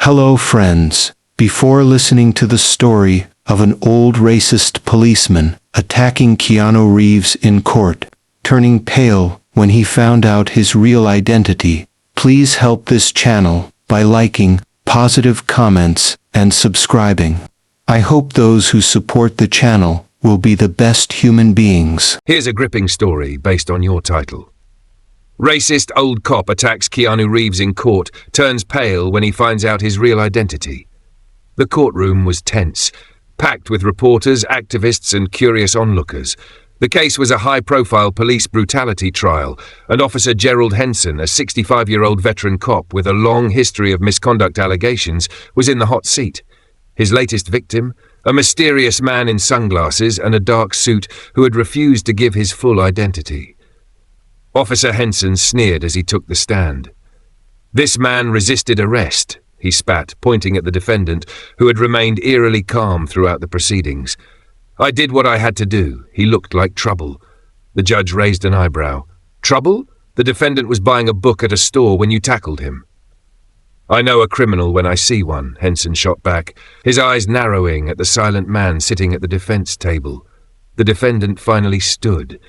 Hello, friends. Before listening to the story of an old racist policeman attacking Keanu Reeves in court, turning pale when he found out his real identity, please help this channel by liking, positive comments, and subscribing. I hope those who support the channel will be the best human beings. Here's a gripping story based on your title. Racist old cop attacks Keanu Reeves in court, turns pale when he finds out his real identity. The courtroom was tense, packed with reporters, activists, and curious onlookers. The case was a high-profile police brutality trial, and Officer Gerald Henson, a 65-year-old veteran cop with a long history of misconduct allegations, was in the hot seat. His latest victim, a mysterious man in sunglasses and a dark suit who had refused to give his full identity. Officer Henson sneered as he took the stand. "This man resisted arrest," he spat, pointing at the defendant, who had remained eerily calm throughout the proceedings. "I did what I had to do. He looked like trouble." The judge raised an eyebrow. "Trouble? The defendant was buying a book at a store when you tackled him." "I know a criminal when I see one," Henson shot back, his eyes narrowing at the silent man sitting at the defense table. The defendant finally stood.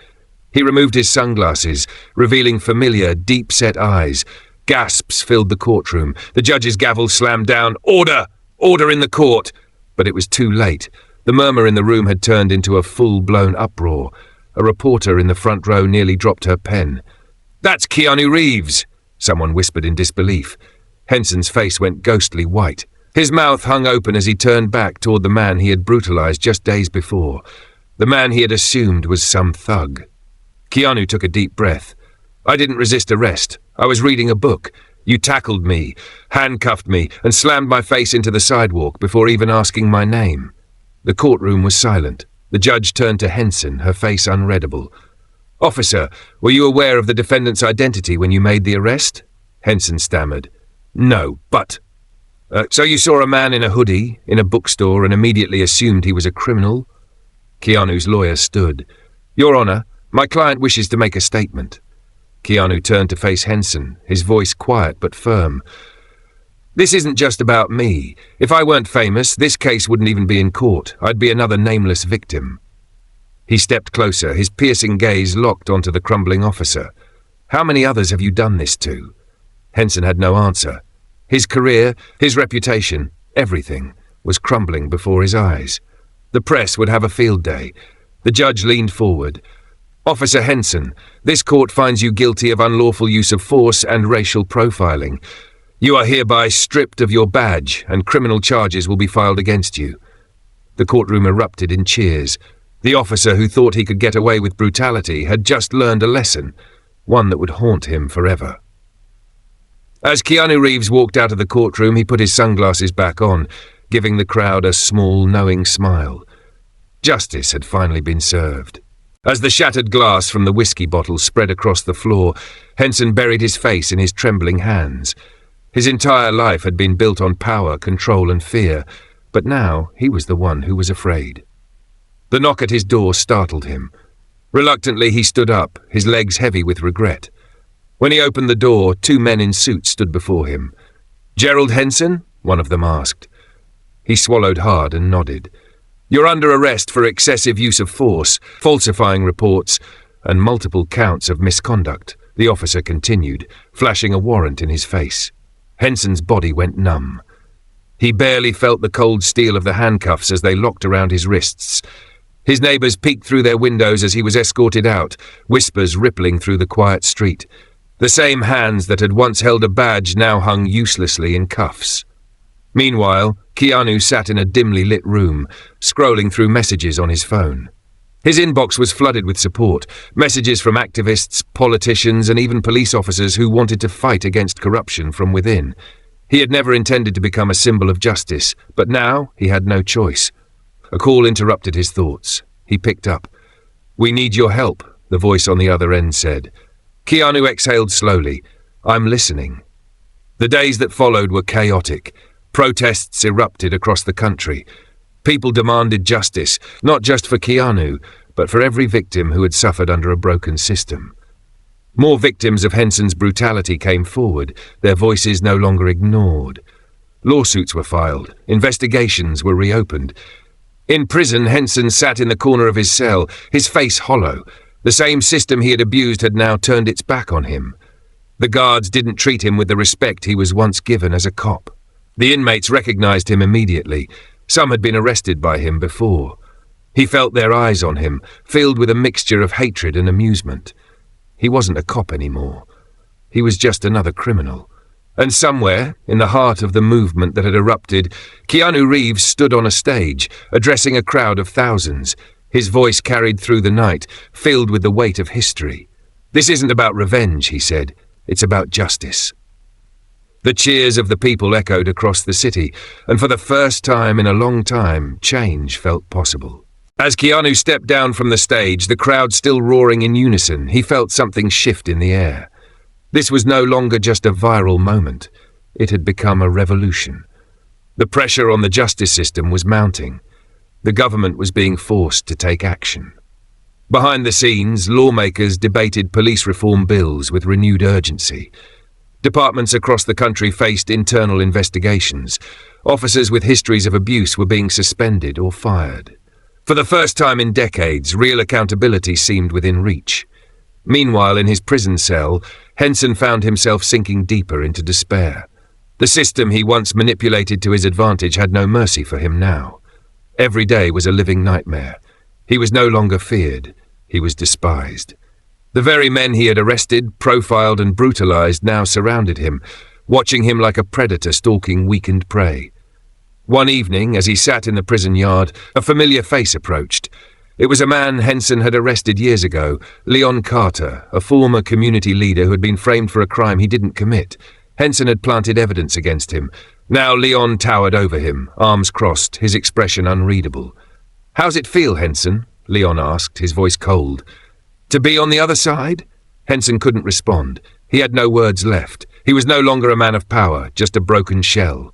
He removed his sunglasses, revealing familiar, deep-set eyes. Gasps filled the courtroom. The judge's gavel slammed down. "Order! Order in the court!" But it was too late. The murmur in the room had turned into a full-blown uproar. A reporter in the front row nearly dropped her pen. "That's Keanu Reeves!" someone whispered in disbelief. Henson's face went ghostly white. His mouth hung open as he turned back toward the man he had brutalized just days before. The man he had assumed was some thug. Keanu took a deep breath. "I didn't resist arrest. I was reading a book. You tackled me, handcuffed me, and slammed my face into the sidewalk before even asking my name." The courtroom was silent. The judge turned to Henson, her face unreadable. "Officer, were you aware of the defendant's identity when you made the arrest?" Henson stammered. "No, but..." "So you saw a man in a hoodie, in a bookstore, and immediately assumed he was a criminal?" Keanu's lawyer stood. "Your Honor, my client wishes to make a statement." Keanu turned to face Henson, his voice quiet but firm. "This isn't just about me. If I weren't famous, this case wouldn't even be in court. I'd be another nameless victim." He stepped closer, his piercing gaze locked onto the crumbling officer. "How many others have you done this to?" Henson had no answer. His career, his reputation, everything was crumbling before his eyes. The press would have a field day. The judge leaned forward. "Officer Henson, this court finds you guilty of unlawful use of force and racial profiling. You are hereby stripped of your badge, and criminal charges will be filed against you." The courtroom erupted in cheers. The officer who thought he could get away with brutality had just learned a lesson, one that would haunt him forever. As Keanu Reeves walked out of the courtroom, he put his sunglasses back on, giving the crowd a small, knowing smile. Justice had finally been served. As the shattered glass from the whiskey bottle spread across the floor, Henson buried his face in his trembling hands. His entire life had been built on power, control, and fear, but now he was the one who was afraid. The knock at his door startled him. Reluctantly, he stood up, his legs heavy with regret. When he opened the door, two men in suits stood before him. "Gerald Henson?" one of them asked. He swallowed hard and nodded. "You're under arrest for excessive use of force, falsifying reports, and multiple counts of misconduct," the officer continued, flashing a warrant in his face. Henson's body went numb. He barely felt the cold steel of the handcuffs as they locked around his wrists. His neighbors peeked through their windows as he was escorted out, whispers rippling through the quiet street. The same hands that had once held a badge now hung uselessly in cuffs. Meanwhile, Keanu sat in a dimly lit room, scrolling through messages on his phone. His inbox was flooded with support, messages from activists, politicians, and even police officers who wanted to fight against corruption from within. He had never intended to become a symbol of justice, but now he had no choice. A call interrupted his thoughts. He picked up. "We need your help," the voice on the other end said. Keanu exhaled slowly. "I'm listening." The days that followed were chaotic. Protests erupted across the country. People demanded justice, not just for Keanu, but for every victim who had suffered under a broken system. More victims of Henson's brutality came forward, their voices no longer ignored. Lawsuits were filed. Investigations were reopened. In prison, Henson sat in the corner of his cell, his face hollow. The same system he had abused had now turned its back on him. The guards didn't treat him with the respect he was once given as a cop. The inmates recognized him immediately. Some had been arrested by him before. He felt their eyes on him, filled with a mixture of hatred and amusement. He wasn't a cop anymore. He was just another criminal. And somewhere, in the heart of the movement that had erupted, Keanu Reeves stood on a stage, addressing a crowd of thousands. His voice carried through the night, filled with the weight of history. "This isn't about revenge," he said. "It's about justice." The cheers of the people echoed across the city, and for the first time in a long time, change felt possible. As Keanu stepped down from the stage, the crowd still roaring in unison, he felt something shift in the air. This was no longer just a viral moment. It had become a revolution. The pressure on the justice system was mounting. The government was being forced to take action. Behind the scenes, lawmakers debated police reform bills with renewed urgency. Departments across the country faced internal investigations. Officers with histories of abuse were being suspended or fired. For the first time in decades, real accountability seemed within reach. Meanwhile, in his prison cell, Henson found himself sinking deeper into despair. The system he once manipulated to his advantage had no mercy for him now. Every day was a living nightmare. He was no longer feared. He was despised. The very men he had arrested, profiled, and brutalized now surrounded him, watching him like a predator stalking weakened prey. One evening, as he sat in the prison yard, a familiar face approached. It was a man Henson had arrested years ago, Leon Carter, a former community leader who had been framed for a crime he didn't commit. Henson had planted evidence against him. Now Leon towered over him, arms crossed, his expression unreadable. "How's it feel, Henson?" Leon asked, his voice cold. "To be on the other side?" Henson couldn't respond. He had no words left. He was no longer a man of power, just a broken shell.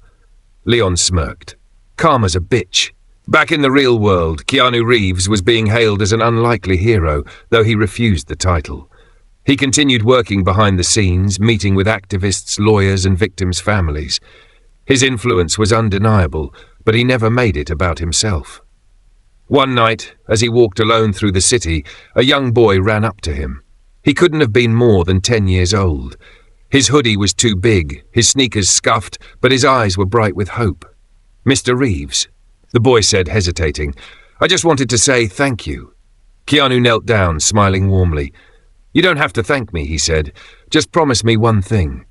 Leon smirked. "Calm as a bitch." Back in the real world, Keanu Reeves was being hailed as an unlikely hero, though he refused the title. He continued working behind the scenes, meeting with activists, lawyers, and victims' families. His influence was undeniable, but he never made it about himself. One night, as he walked alone through the city, a young boy ran up to him. He couldn't have been more than 10 years old. His hoodie was too big, his sneakers scuffed, but his eyes were bright with hope. "Mr. Reeves," the boy said, hesitating, "I just wanted to say thank you." Keanu knelt down, smiling warmly. "You don't have to thank me," he said. "Just promise me one thing."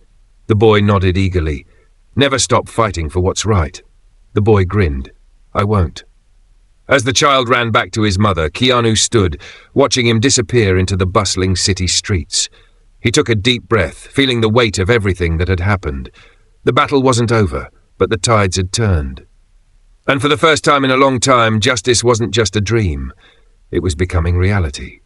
The boy nodded eagerly. "Never stop fighting for what's right." The boy grinned. "I won't." As the child ran back to his mother, Keanu stood, watching him disappear into the bustling city streets. He took a deep breath, feeling the weight of everything that had happened. The battle wasn't over, but the tides had turned. And for the first time in a long time, justice wasn't just a dream. It was becoming reality.